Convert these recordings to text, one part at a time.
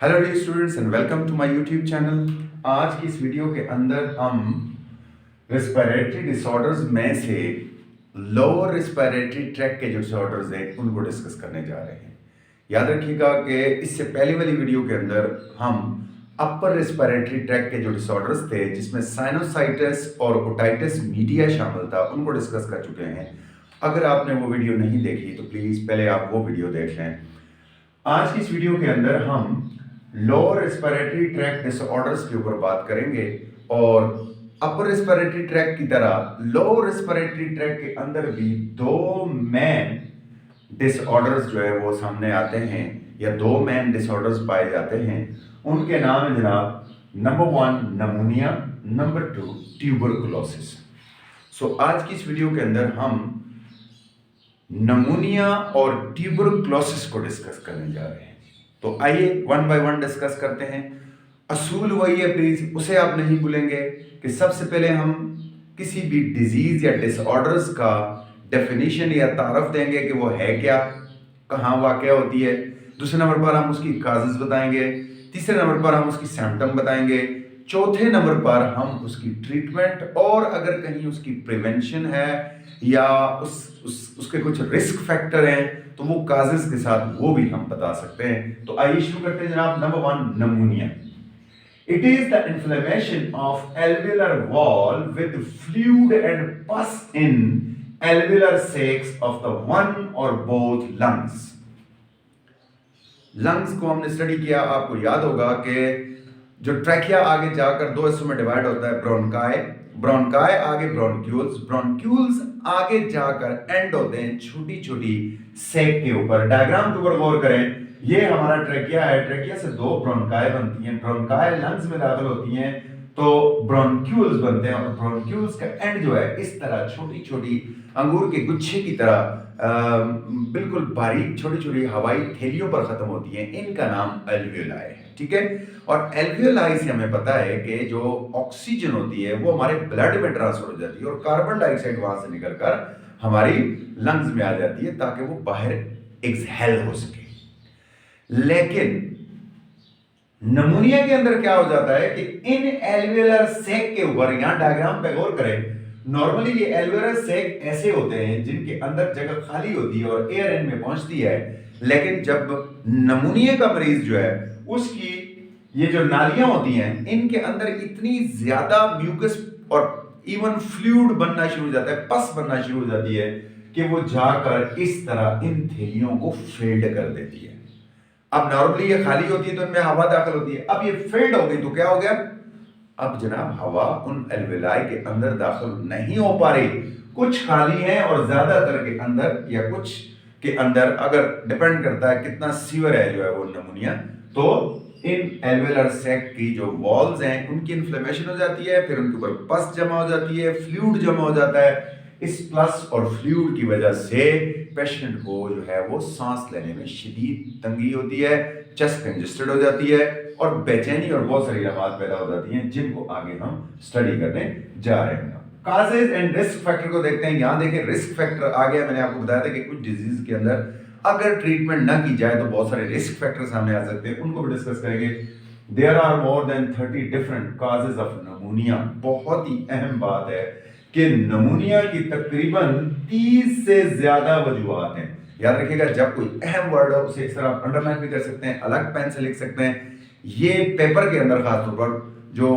Hello dear students and welcome to my YouTube channel. आज की इस वीडियो के अंदर हम रेस्पिरेटरी डिसऑर्डर्स में से लोअर रेस्पिरेटरी ट्रैक के जो डिसऑर्डर्स हैं उनको डिस्कस करने जा रहे हैं। याद रखिएगा कि इससे पहले वाली वीडियो के अंदर हम अपर रेस्पिरेटरी ट्रैक के जो डिसऑर्डर्स थे जिसमें साइनोसाइटिस और ओटाइटिस मीडिया शामिल था उनको डिस्कस कर चुके हैं। अगर आपने वो वीडियो नहीं देखी तो प्लीज़ पहले आप वो वीडियो देख लें। आज की इस वीडियो के अंदर हम लोअर रेस्पिरेटरी ट्रैक डिसऑर्डर्स के ऊपर बात करेंगे और अपर रेस्पिरेटरी ट्रैक की तरह लोअर रेस्पिरेटरी ट्रैक के अंदर भी दो मेन डिसऑर्डर्स जो है वो सामने आते हैं या दो मेन डिसऑर्डर्स पाए जाते हैं। उनके नाम है जनाब, नंबर 1 नमूनिया, नंबर 2 ट्यूबरकुलोसिस। सो आज की इस वीडियो के अंदर हम नमूनिया और ट्यूबरकुलोसिस को डिस्कस करने जा रहे हैं। तो आइए वन बाय वन डिस्कस करते हैं। असूल वही है प्लीज, उसे आप नहीं भूलेंगे कि सबसे पहले हम किसी भी डिजीज या डिसऑर्डर्स का डेफिनेशन या तारफ देंगे कि वो है क्या, कहाँ वाक़या होती है। दूसरे नंबर पर हम उसकी काजेज बताएंगे। तीसरे नंबर पर हम उसकी सिम्टम बताएंगे। चौथे नंबर पर हम उसकी ट्रीटमेंट और अगर कहीं उसकी प्रिवेंशन है या उसके कुछ रिस्क फैक्टर हैं तो वो काजेज के साथ वो भी हम बता सकते हैं। तो आइए शुरू करते हैं जनाब। Number 1 नमूनिया। It is the inflammation of alveolar wall with fluid and pus in alveolar sacs of the one or both lungs. Lungs को हमने स्टडी किया, आपको याद होगा कि जो ट्रैकिया आगे जाकर दो हिस्सों में डिवाइड होता है, ब्रोंकाई, ब्रोंकाई आगे ब्रोंक्यूल्स, ब्रोंक्यूल्स आगे जाकर एंड होते हैं छोटी छोटी सेक के ऊपर। डायग्राम के ऊपर गौर करें, ये हमारा ट्रैकिया है, ट्रैकिया से दो ब्रोंकाई बनती हैं, ब्रोंकाई लंग्स में दाखिल होती हैं तो ब्रोंक्यूल्स बनते हैं और ब्रोंक्यूल्स का एंड जो है इस तरह छोटी छोटी अंगूर के गुच्छे की तरह बिल्कुल बारीक छोटी छोटी हवाई थैलियों पर खत्म होती हैं। इनका नाम एल्वियोलाई है, ठीक है। और एल्वियोलाई से हमें पता है कि जो ऑक्सीजन होती है वो हमारे ब्लड में ट्रांसफर हो जाती है और कार्बन डाइऑक्साइड वहां से निकलकर हमारी लंग्स में आ जाती है ताकि वो बाहर एक्सहेल हो सके। लेकिन नमूनिया के अंदर क्या हो जाता है कि इन एल्वियोलर सैक के ऊपर, यहां डायग्राम पे गौर करें, नॉर्मली ये एल्वियोलर सैक ऐसे होते हैं जिनके अंदर जगह खाली होती है और एयर इनमें पहुंचती है। लेकिन जब नमूनिया का मरीज जो है उसकी ये जो नालियां होती हैं इनके अंदर इतनी ज्यादा म्यूकस और इवन फ्लूइड बनना शुरू हो जाता है, पस बनना शुरू हो जाती है कि वो जाकर इस तरह इन थैलियों को फिल्ड कर देती है। अब नॉर्मली ये खाली होती है तो इनमें हवा दाखिल होती है, अब ये फिल्ड हो गई तो क्या हो गया, अब जनाब हवा उन एल्वेलाई के अंदर दाखिल नहीं हो पा रही। कुछ खाली है और ज्यादातर के अंदर या कुछ के अंदर, अगर डिपेंड करता है कितना सीवर है जो है वो नमूनिया, तो इन एल्वेलर सैक की जो वॉल्स हैं उनकी इन्फ्लेमेशन हो जाती है, फिर उनके ऊपर पस जमा हो जाती है, फ्लूइड जमा हो जाता है। इस प्लस और फ्लूइड की वजह से पेशेंट को जो है वो सांस लेने में शदीद तंगी होती है, चेस्ट कंजेस्टेड हो जाती है और बेचैनी और बहुत सारी अलामत पैदा हो जाती हैं जिनको आगे हम स्टडी करने जा रहे हैं। काजेज एंड रिस्क फैक्टर को देखते हैं। यहां देखें रिस्क फैक्टर आ गया। मैंने आपको बताया था कि कुछ डिजीज के अंदर अगर ट्रीटमेंट ना की जाए तो बहुत सारे रिस्क फैक्टर सामने आ सकते हैं, उनको भी डिस्कस करेंगे। There are more than 30 different causes of pneumonia. बहुत ही अहम बात है कि नमूनिया की तकरीबन 30 से ज्यादा वजूहात हैं। याद रखिएगा, जब कोई अहम वर्ड हो उसे इस तरह आप अंडरलाइन भी कर सकते हैं, अलग पेन से लिख सकते हैं। ये पेपर के अंदर खासतौर पर जो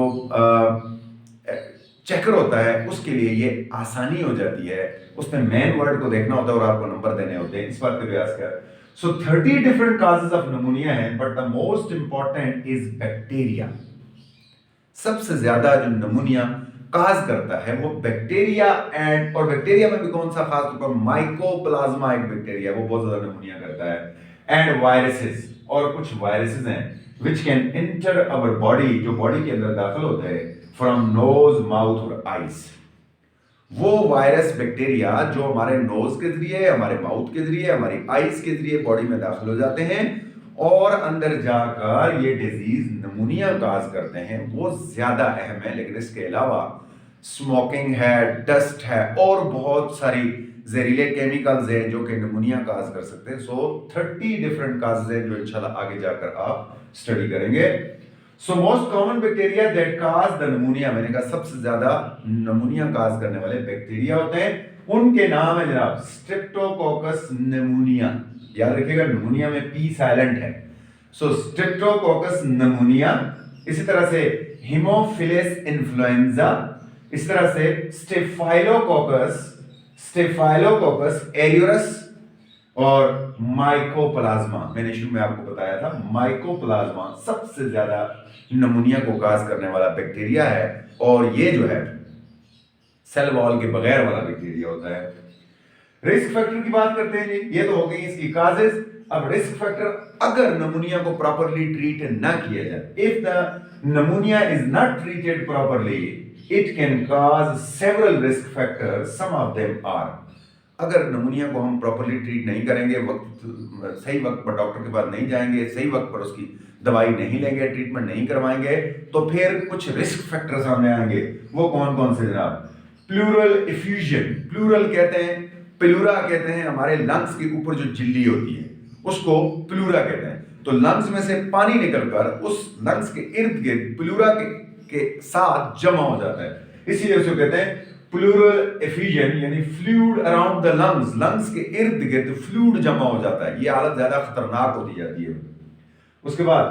चेकर होता है उसके लिए ये आसानी हो जाती है, उसमें मेन वर्ड को देखना होता है और आपको नंबर देने होते हैं। इस बात का प्रयास कर। सो 30 डिफरेंट काजेस ऑफ नमूनिया है, but the most important is bacteria. सबसे ज्यादा जो नमूनिया काज करता है वो बैक्टीरिया, एंड और बैक्टीरिया में भी कौन सा, खास तौर पर माइकोप्लाज्मा एक बैक्टीरिया, वो बहुत ज्यादा नमूनिया करता है। एंड वायरसेस, और कुछ वायरसेस हैं which can enter our body, जो बॉडी के अंदर दाखिल होते हैं from nose, mouth और eyes। वो वायरस बैक्टीरिया जो हमारे नोज के जरिए, हमारे माउथ के जरिए, हमारी आईज के जरिए बॉडी में दाखिल हो जाते हैं और अंदर जाकर ये डिजीज नमूनिया काज करते हैं, वो ज्यादा अहम है। लेकिन इसके अलावा स्मोकिंग है, डस्ट है और बहुत सारी जहरीले केमिकल्स हैं जो कि निमोनिया काज कर सकते हैं। सो 30 डिफरेंट काजेज हैं जो इंशाल्लाह आगे जाकर आप स्टडी करेंगे। So most common bacteria that cause the pneumonia, मैंने कहा सबसे ज्यादा निमोनिया काज करने वाले बैक्टीरिया होते हैं, उनके नाम है जनाब स्ट्रेप्टोकोकस निमोनिया। याद रखिएगा निमोनिया में पी साइलेंट है। सो स्ट्रेप्टोकोकस निमोनिया, इसी तरह से हीमोफिलस इन्फ्लुएंजा, इस तरह से स्टेफाइलोकोकस एरियोरस और माइकोप्लाज्मा। मैंने शुरू में आपको बताया था माइकोप्लाज्मा सबसे ज्यादा निमोनिया को काज करने वाला बैक्टीरिया है, और ये जो है सेल वॉल के बगैर वाला बैक्टीरिया होता है। रिस्क फैक्टर की बात करते हैं जी, ये तो हो गई इसकी काजेस। अब रिस्क फैक्टर, अगर निमोनिया को प्रॉपर्ली ट्रीट ना किया जाए, if the pneumonia is not treated properly it can cause several risk factors, some of them are. अगर निमोनिया को हम प्रॉपर्ली ट्रीट नहीं करेंगे, सही वक्त पर डॉक्टर के पास नहीं जाएंगे, सही वक्त पर उसकी दवाई नहीं लेंगे, ट्रीटमेंट नहीं करवाएंगे, तो फिर कुछ रिस्क फैक्टर सामने आएंगे। वो कौन कौन से जनाब? प्लूरल इफ्यूजन, प्लूरल कहते हैं, प्लूरा कहते हैं हमारे लंग्स के ऊपर जो झिल्ली होती है उसको प्लूरा कहते हैं। तो लंग्स में से पानी निकलकर उस लंग्स के इर्द गिर्द प्लूरा के साथ जमा हो जाता है, इसीलिए उसको कहते हैं प्लूरल एफ्यूजन, यानी fluid around the lungs, lungs के इर्द गिर्द फ्लूइड जमा हो जाता है। ये हालत ज्यादा खतरनाक होती जाती है। उसके बाद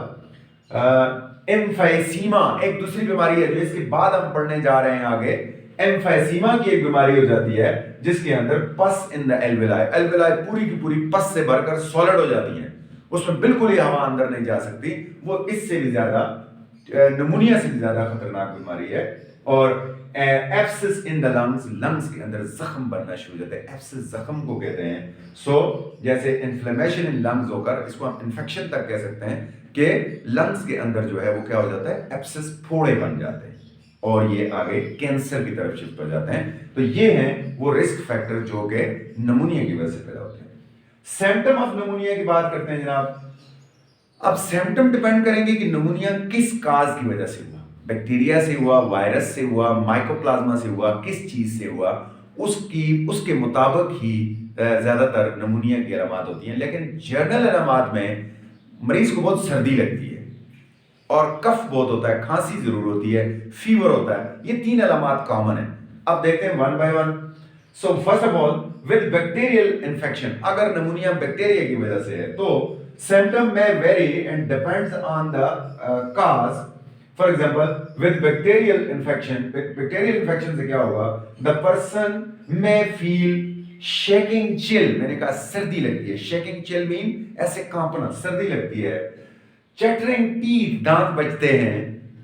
एम्फाइसीमा एक दूसरी बीमारी है जो इसके बाद हम पढ़ने जा रहे हैं आगे। एम्फाइसीमा की एक बीमारी हो जाती है जिसके अंदर पस इन द एल्वेलाई, एल्वेलाई पूरी की पूरी पस से भरकर सॉलिड हो जाती है, उसमें बिल्कुल ही हवा अंदर नहीं जा सकती। वो इससे भी ज्यादा, निमोनिया से भी ज्यादा खतरनाक बीमारी है। और abscess in the lungs, lungs के अंदर जख्म बनना शुरू हो जाते हैं, एब्सिस जख्म को कहते हैं। सो जैसे इन्फ्लेमेशन इन लंग्स होकर इसको हम इन्फेक्शन तक कह सकते हैं कि लंग्स के अंदर जो है वो क्या हो जाता है, एब्सिस फोड़े बन जाते हैं और ये आगे कैंसर की तरफ शिफ्ट हो जाते हैं। तो ये हैं वो रिस्क फैक्टर जो कि निमोनिया की वजह से पैदा होते हैं। सिम्टम ऑफ निमोनिया की बात करते हैं जनाब। अब सिम्टम डिपेंड करेंगे कि निमोनिया किस काज की वजह से हुआ, बैक्टीरिया से हुआ, वायरस से हुआ, माइकोप्लाज्मा से हुआ, किस चीज से हुआ, उसके मुताबिक ही ज्यादातर निमोनिया की अलामत होती हैं। लेकिन जनरल अलामत में मरीज को बहुत सर्दी लगती है और कफ बहुत होता है, खांसी जरूर होती है, फीवर होता है, ये 3 अलामत कॉमन है। अब देखते हैं one by one. So first of all with bacterial infection, अगर निमोनिया बैक्टीरिया की वजह से है तो सिम्टम में very and depends on the cause. For example with bacterial infection से क्या होगा, द पर्सन में फील शेकिंग चिल, मैंने कहा सर्दी लगती है, शेकिंग चिल मीन ऐसे कांपना, सर्दी लगती है, चैटरिंग टीथ, दांत बजते हैं,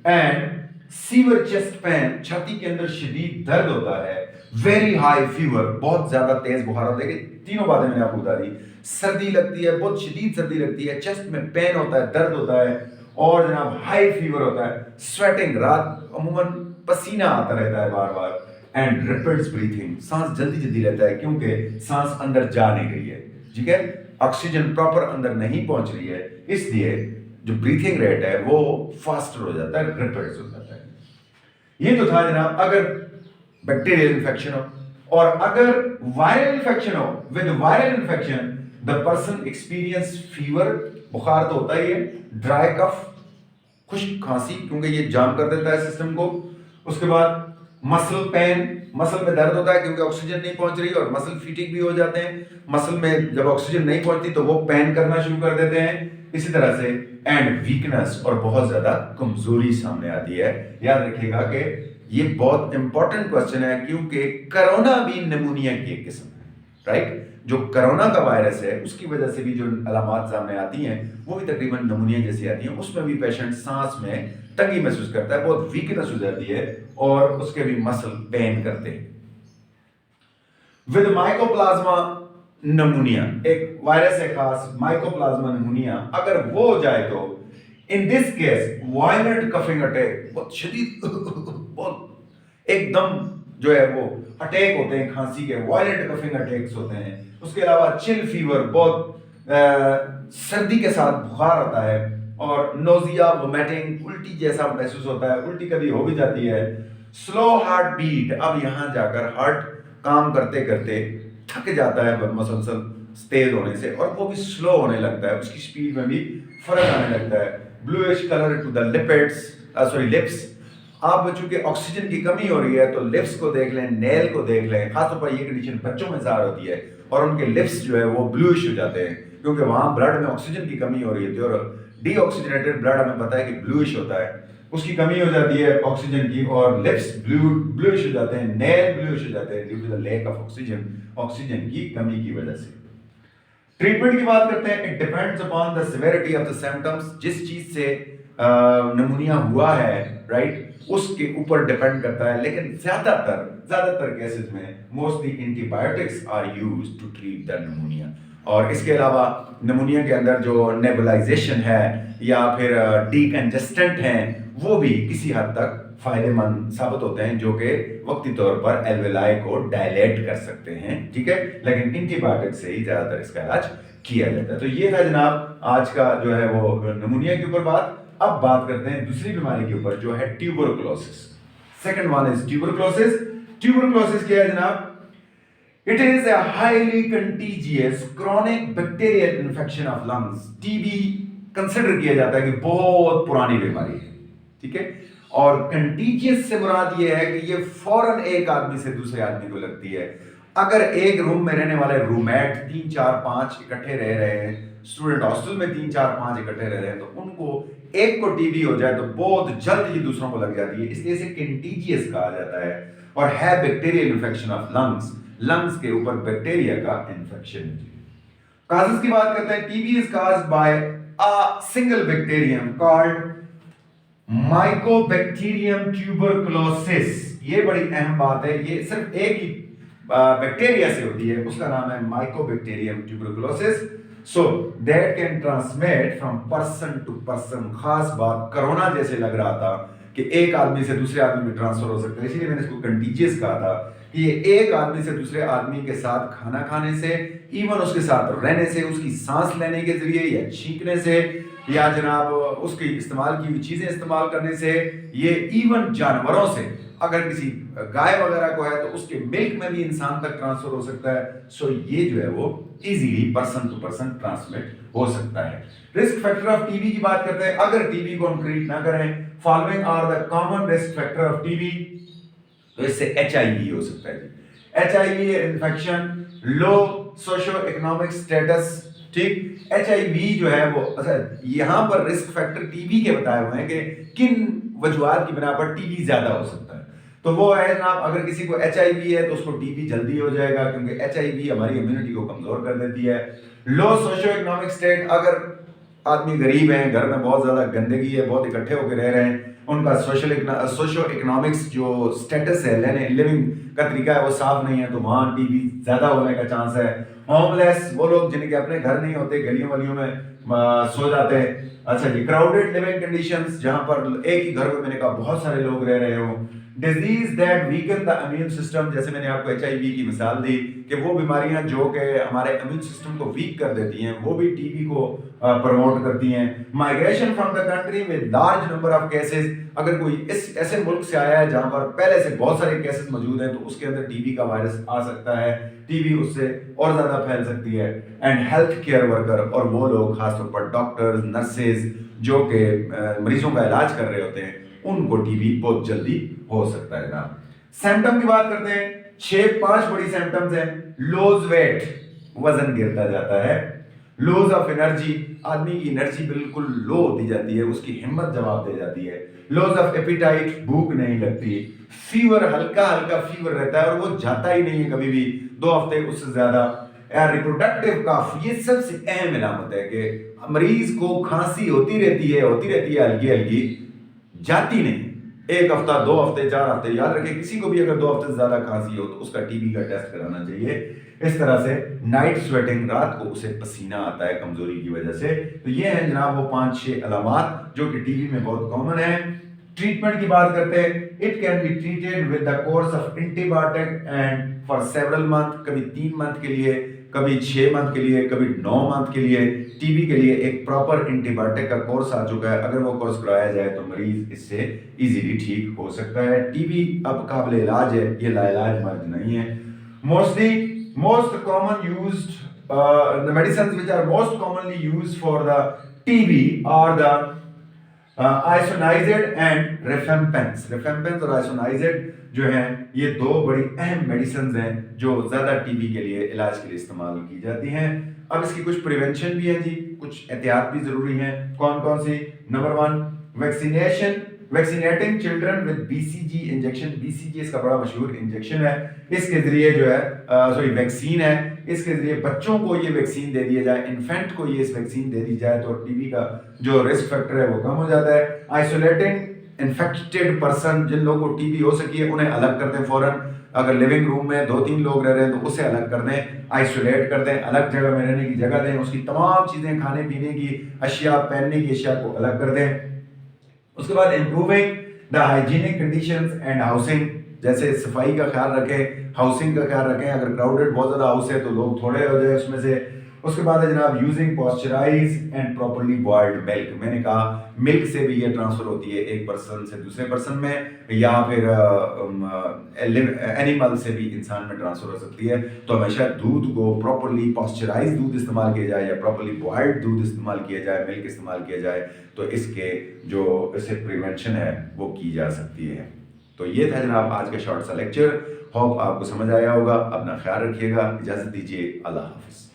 एंड सीवर चेस्ट पेन, छाती के अंदर शदीद दर्द होता है, वेरी हाई फीवर, बहुत ज्यादा तेज बुखार होता है। तीनों बातें मैंने आपको बता दी, सर्दी लगती है, बहुत शदीद सर्दी लगती है, चेस्ट में पेन होता है, दर्द होता है, और जनाब हाई फीवर होता है, स्वेटिंग, रात अमूमन पसीना आता रहता है बार बार, एंड रैपिड ब्रीथिंग, सांस जल्दी जल्दी लेता है क्योंकि सांस अंदर जा नहीं रही है, ठीक है, ऑक्सीजन प्रॉपर अंदर नहीं पहुंच रही है, इसलिए जो ब्रीथिंग रेट है वो फास्टर हो जाता है, रैपिड हो जाता है। ये तो था जनाब अगर बैक्टीरियल इन्फेक्शन हो। और अगर वायरल इन्फेक्शन हो, with viral infection the person experience fever, बुखार तो होता ही है, ड्राई कफ, खुश्क खांसी क्योंकि ये जाम कर देता है सिस्टम को। उसके बाद मसल पेन, मसल में दर्द होता है क्योंकि ऑक्सीजन नहीं पहुंच रही, और मसल फीटिंग भी हो जाते हैं, मसल में जब ऑक्सीजन नहीं पहुंचती तो वो पेन करना शुरू कर देते हैं, इसी तरह से, एंड वीकनेस, और बहुत ज्यादा कमजोरी सामने आती है। याद रखिएगा कि ये बहुत इंपॉर्टेंट क्वेश्चन है क्योंकि कोरोना भी निमोनिया की एक किस्म है, राइट। जो कोरोना का वायरस है उसकी वजह से भी जो अलामत सामने आती हैं वो भी तकरीबन निमोनिया जैसी आती हैं। उसमें भी पेशेंट सांस में तंगी महसूस करता है, बहुत वीकनेस हो जाती है, और उसके भी मसल पेन करते हैं। विद माइकोप्लाज्मा निमोनिया, एक वायरस है खास माइकोप्लाज्मा निमोनिया, अगर वो हो जाए तो in this case violent coughing attack, बहुत शदीद बहुत एकदम जो है वो अटैक होते हैं खांसी के, वायलेंट कफिंग अटैक्स होते हैं। उसके अलावा चिल फीवर, बहुत सर्दी के साथ बुखार होता है, और नोजिया, वोमिटिंग, उल्टी जैसा महसूस होता है, उल्टी कभी हो भी जाती है। स्लो हार्ट बीट, अब यहां जाकर हार्ट काम करते करते थक जाता है मसलसल तेज होने से, और वो भी स्लो होने लगता है, उसकी स्पीड में भी फर्क आने लगता है। Bluish colour to the lipids, lips. अब चूंकि ऑक्सीजन की कमी हो रही है तो लिप्स को देख लें, नेल को देख लें, खासतौर पर ये कंडीशन बच्चों में ज़्यादा होती है, और उनके लिप्स जो है वो ब्लूइश हो जाते हैं, क्योंकि वहां ब्लड में ऑक्सीजन की कमी हो रही है, और डीऑक्सीजनेटेड ब्लड हमें पता है कि ब्लूइश होता है, उसकी कमी हो जाती है ऑक्सीजन की, और लिप्स ब्लूइश हो जाते हैं, नेल ब्लूइश हो जाते हैं due to the lack of oxygen, oxygen की कमी की वजह से। ट्रीटमेंट की बात करते हैं, it depends upon the severity of the symptoms, जिस चीज से निमोनिया हुआ है, राइट, उसके ऊपर डिपेंड करता है, लेकिन ज्यादातर केसेस में mostly antibiotics are used to treat the pneumonia. और इसके अलावा निमोनिया के अंदर जो नेबुलाइजेशन है या फिर डीकंजेस्टेंट हैं, वो भी किसी हद तक फायदेमंद साबित होते हैं, जो कि वक्ती तौर पर एल्वेलाई को डायलेट कर सकते हैं, ठीक है, लेकिन एंटीबायोटिक से ही ज्यादातर इसका इलाज किया जाता है। तो ये था जनाब आज का जो है वो निमोनिया के ऊपर बात। अब बात करते हैं दूसरी बीमारी के ऊपर, जो है tuberculosis. Second one is tuberculosis. Tuberculosis क्या है जनाब? It is a highly contagious chronic bacterial infection of lungs. TB consider किया जाता है कि बहुत पुरानी बीमारी है, ठीक है, और कंटीजियस से मुराद ये है कि ये फौरन एक आदमी से दूसरे आदमी को लगती है। अगर एक रूम में रहने वाले रूममेट 3 4 5 इकट्ठे रह रहे हैं, स्टूडेंट हॉस्टल में 3 4 5 इकट्ठे रह रहे हैं, तो उनको एक को टीबी हो जाए तो बहुत जल्द ही दूसरों को लग जाती है, इसलिए इसे कंटीजियस कहा जाता है, और है bacterial infection of lungs, lungs के ऊपर बैक्टीरिया का इन्फेक्शन। काजेस की बात करते हैं, TB is caused by a single bacterium called Mycobacterium tuberculosis. ये बड़ी अहम बात है, ये सिर्फ एक ही बैक्टीरिया से होती है, उसका नाम है mycobacterium tuberculosis. So that can transmit from person to person. खास बात, कोरोना जैसे लग रहा था कि एक आदमी से दूसरे आदमी में ट्रांसफर हो सकता है, इसीलिए मैंने इसको कंटीजियस कहा था कि ये एक आदमी से दूसरे आदमी के साथ खाना खाने से, इवन उसके साथ रहने से, उसकी सांस लेने के जरिए या छींकने से, या जनाब उसकी इस्तेमाल की हुई चीजें इस्तेमाल करने से, ये इवन जानवरों से, अगर किसी गाय वगैरह को है तो उसके मिल्क में भी इंसान तक ट्रांसफर हो सकता है। सो ये जो है वो easily person to person transmit हो सकता है। रिस्क फैक्टर ऑफ टीबी की बात करते हैं, अगर टीबी को हम ट्रीट ना करें, following are the common risk factor of TB, तो इससे एचआईवी हो सकता है। HIV infection, low socio economic status, ठीक, एचआईवी जो है वो, अच्छा यहां पर रिस्क फैक्टर टीबी के बताए हुए हैं कि किन वजूहात की बिना पर टीबी ज्यादा हो सकता है, तो वो है जनाब, अगर किसी को एचआईवी है तो उसको टीबी जल्दी हो जाएगा, क्योंकि एचआईवी हमारी इम्यूनिटी को कमजोर कर देती है। लो सोशो इकोनॉमिक स्टेट, अगर आदमी गरीब है, घर में बहुत ज्यादा गंदगी है, बहुत इकट्ठे होकर रह रहे हैं, उनका सोशो इकोनॉमिक्स जो स्टेटस है, लिविंग का तरीका है वो साफ नहीं है, तो वहां टीबी ज्यादा होने का चांस है। होमलेस, वो लोग जिनके अपने घर नहीं होते, गलियों वलियों में सो जाते हैं। अच्छा जी, क्राउडेड लिविंग कंडीशंस, जहां पर एक ही घर में मैंने कहा बहुत सारे लोग रह रहे हो। Disease that weaken the immune system, जैसे मैंने आपको एचआईवी की मिसाल दी कि वो बीमारियां जो कि हमारे इम्यून सिस्टम को वीक कर देती हैं, वो भी टीबी को प्रमोट करती हैं। Migration from the country with large number of cases, अगर कोई इस ऐसे मुल्क से आया है जहां पर पहले से बहुत सारे केसेस मौजूद हैं, तो उसके अंदर टीबी का वायरस आ सकता है, टीबी उससे और ज्यादा फैल सकती है। एंड हेल्थ केयर वर्कर, और वो लोग खासतौर पर डॉक्टर्स, नर्सेज जो कि मरीजों का इलाज कर रहे होते हैं, उनको टीबी बहुत जल्दी हो सकता है ना। सिम्टम की बात करते हैं, 5 बड़ी सिम्टम्स हैं। लॉस वेट, वजन गिरता जाता है। लॉस ऑफ एनर्जी, आदमी की एनर्जी बिल्कुल लो होती जाती है, उसकी हिम्मत जवाब दे जाती है। लॉस ऑफ एपिटाइट, भूख नहीं लगती। फीवर, हल्का हल्का फीवर रहता है और वो जाता ही नहीं है कभी भी 2 हफ्ते उससे ज्यादा। रिप्रोडक्टिव कफ, ये सबसे अहम इलामत है कि मरीज को खांसी होती रहती है हल्की हल्की, जाती नहीं। 1 हफ्ता, 2 हफ्ते, 4 हफ्ते, याद रखें किसी को भी अगर 2 हफ्ते से ज्यादा खांसी हो तो उसका टीबी का टेस्ट कराना चाहिए। इस तरह से नाइट स्वेटिंग, रात को उसे पसीना आता है कमजोरी की वजह से। तो ये है जनाब वो 5-6 अलामात जो कि टीबी में बहुत कॉमन है। ट्रीटमेंट की बात करते हैं, it can be treated with the course of antibiotic and for several month, कभी 3 मंथ के लिए, कभी 6 मंथ के लिए, कभी 9 मंथ के लिए टीबी के लिए एक प्रॉपर एंटीबायोटिक का कोर्स आ चुका है। अगर वो कोर्स कराया जाए तो मरीज इससे इजीली ठीक हो सकता है। टीबी अब काबिल इलाज है, ये लाइलाज मर्ज नहीं है। Most common used the medicines which are most commonly used for the TB are the isoniazid and rifampicin। rifampicin और isoniazid जो हैं ये दो बड़ी अहम मेडिसिन हैं जो ज़्यादा टीबी के लिए इलाज के लिए इस्तेमाल की जाती हैं। अब इसकी कुछ प्रिवेंशन भी है जी, कुछ एहतियात भी ज़रूरी हैं। कौन कौन सी? Number 1 vaccinating children with BCG injection. BCG इसका बड़ा मशहूर इंजेक्शन है। इसके जरिए जो है वैक्सीन है, इसके जरिए बच्चों को ये वैक्सीन दे दिया जाए, इन्फेंट को ये इस वैक्सीन दे दी जाए तो टीबी का जो रिस्क फैक्टर है वो कम हो जाता है। आइसोलेटिंग इन्फेक्टेड पर्सन, जिन लोगों को टीबी हो सकी है उन्हें अलग कर दें फौरन। अगर लिविंग रूम में 2-3 लोग रह रहे हैं तो उसे अलग कर दें, आइसोलेट कर दें, अलग जगह में रहने की जगह दें, उसकी तमाम चीज़ें, खाने पीने की अशिया, पहनने की अशिया को अलग कर दें। उसके बाद improving the hygienic conditions and housing, जैसे सफाई का ख्याल रखें, हाउसिंग का ख्याल रखें। अगर क्राउडेड बहुत ज़्यादा हाउस है तो लोग थोड़े हो जाए उसमें से। उसके बाद है जनाब using pasteurise and properly boiled milk. मैंने कहा मिल्क से भी ये ट्रांसफ़र होती है एक पर्सन से दूसरे पर्सन में, या फिर एनिमल से भी इंसान में ट्रांसफ़र हो सकती है। तो हमेशा दूध को प्रॉपर्ली पॉस्चराइज दूध इस्तेमाल किया जाए या प्रॉपर्ली बॉइल्ड दूध इस्तेमाल किया जाए, मिल्क इस्तेमाल किया जाए, तो इसके जो इससे प्रिवेंशन है वो की जा सकती है। तो ये था जनाब आज का शॉर्ट सा लेक्चर। होप आपको समझ आया होगा। अपना ख्याल रखिएगा, इजाज़त दीजिए, अल्लाह हाफ़िज़।